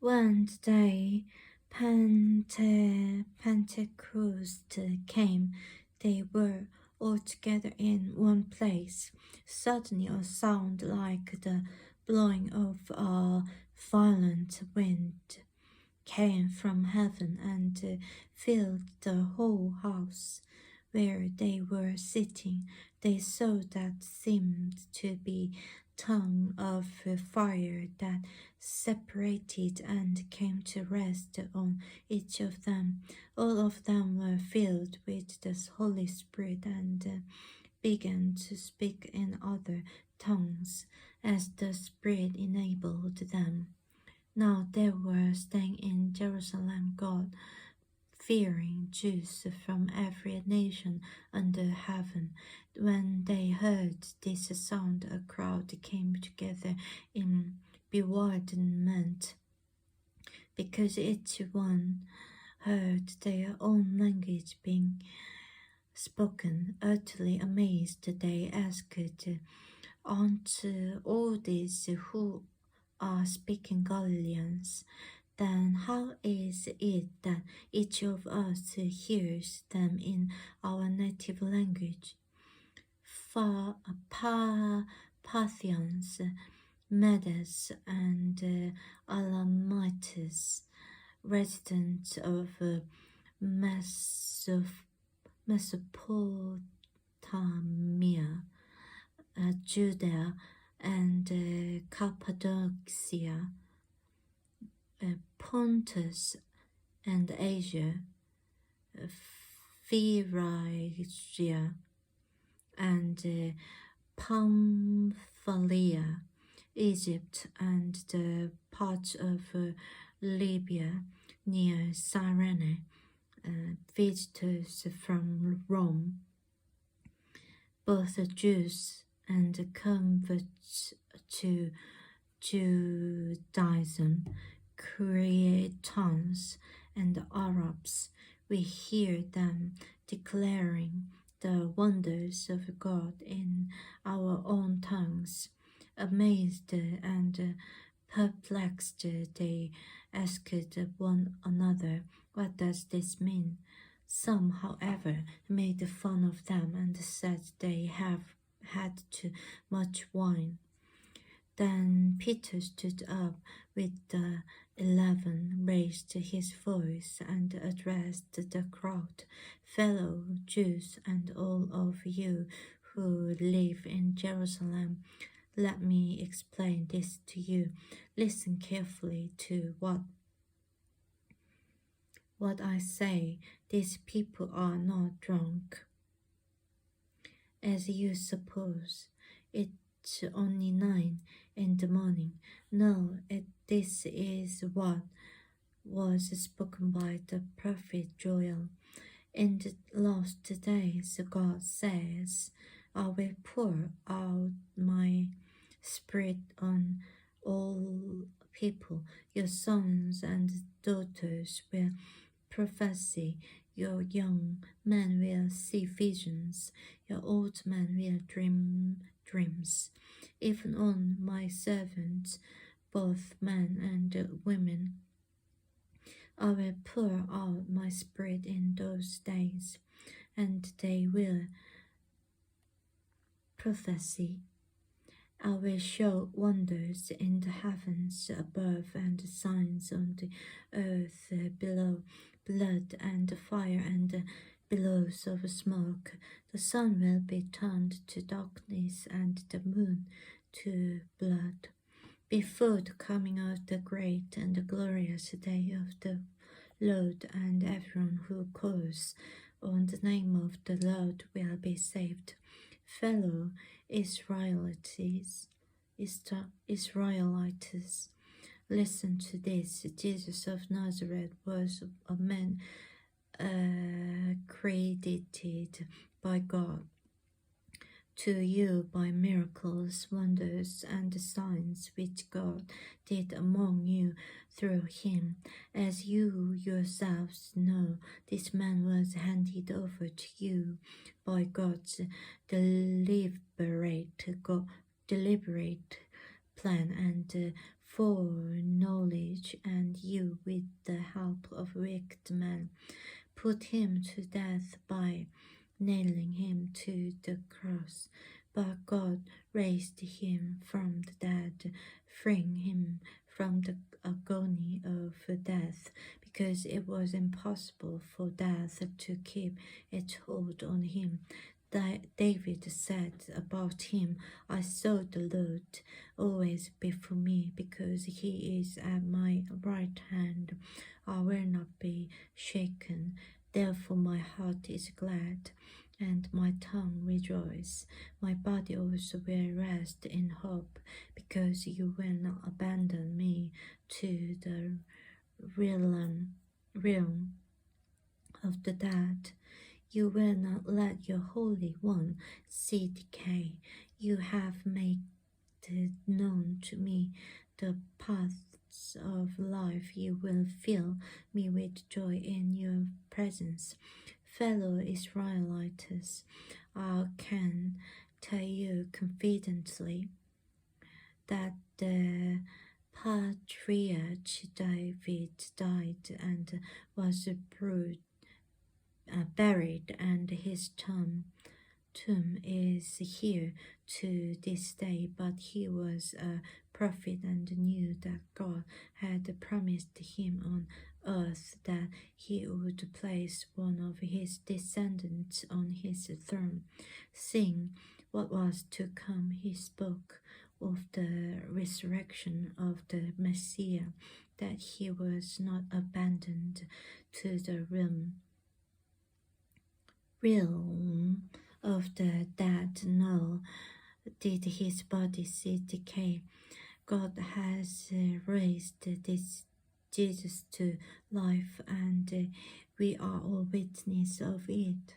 When the day Pentecost came, they were all together in one place. Suddenly a sound like the blowing of a violent wind came from heaven and filled the whole house where they were sitting. They saw that seemed to be tongue of fire that separated and came to rest on each of them. All of them were filled with the Holy Spirit and began to speak in other tongues as the Spirit enabled them. Now there were staying in Jerusalem God-fearing Jews from every nation under heaven. When they heard this sound, a crowd came together in bewilderment, because each one heard their own language being spoken. Utterly amazed, they asked, "Aren't all these who are speaking Galileans? Then how is it that each of us hears them in our native language?" Parthians, Medes, and Elamites, residents of Mesopotamia, Judea, and Cappadocia, Pontus and Asia, Phrygia and Pamphylia, Egypt, and the parts of Libya near Cyrene, visitors from Rome, both Jews and converts to Judaism, Cretans and Arabs. We hear them declaring the wonders of God in our own tongues. Amazed and perplexed, they asked one another, "What does this mean?" Some, however, made fun of them and said they have had too much wine. Then Peter stood up with the 11, raised his voice and addressed the crowd. "Fellow Jews and all of you who live in Jerusalem, let me explain this to you. Listen carefully to what I say. These people are not drunk, as you suppose. It's only 9 in the morning. No, this is what was spoken by the prophet Joel. In the last days, God says, I will pour out my spirit on all people. Your sons and daughters will prophesy. Your young men will see visions. Your old men will dream dreams. Even on my servants, both men and women, I will pour out my spirit in those days, and they will prophesy. I will show wonders in the heavens above and signs on the earth below, blood and fire and billows of smoke. The sun will be turned to darkness and the moon to blood, before the coming of the great and glorious day of the Lord, and everyone who calls on the name of the Lord will be saved. Fellow Israelites, listen to this. Jesus of Nazareth was a man credited by God to you by miracles, wonders, and signs which God did among you through him. As you yourselves know, this man was handed over to you by God's deliberate plan and foreknowledge, and and you, with the help of wicked men, put him to death by nailing him to the cross. But God raised him from the dead, freeing him from the agony of death, because it was impossible for death to keep its hold on him. David said about him, I saw the Lord always before me, because he is at my right hand. I will not be shaken. Therefore my heart is glad, and my tongue rejoice. My body also will rest in hope, because you will not abandon me to the realm of the dead. You will not let your Holy One see decay. You have made known to me the paths of life. You will fill me with joy in your presence. Fellow Israelites, I can tell you confidently that the patriarch David died and was buried, and his tomb is here to this day. But he was a prophet and knew that God had promised him on earth that he would place one of his descendants on his throne. Seeing what was to come, he spoke of the resurrection of the Messiah, that he was not abandoned to the realm of the dead, nor did his body see decay. God has raised this Jesus to life, and we are all witnesses of it.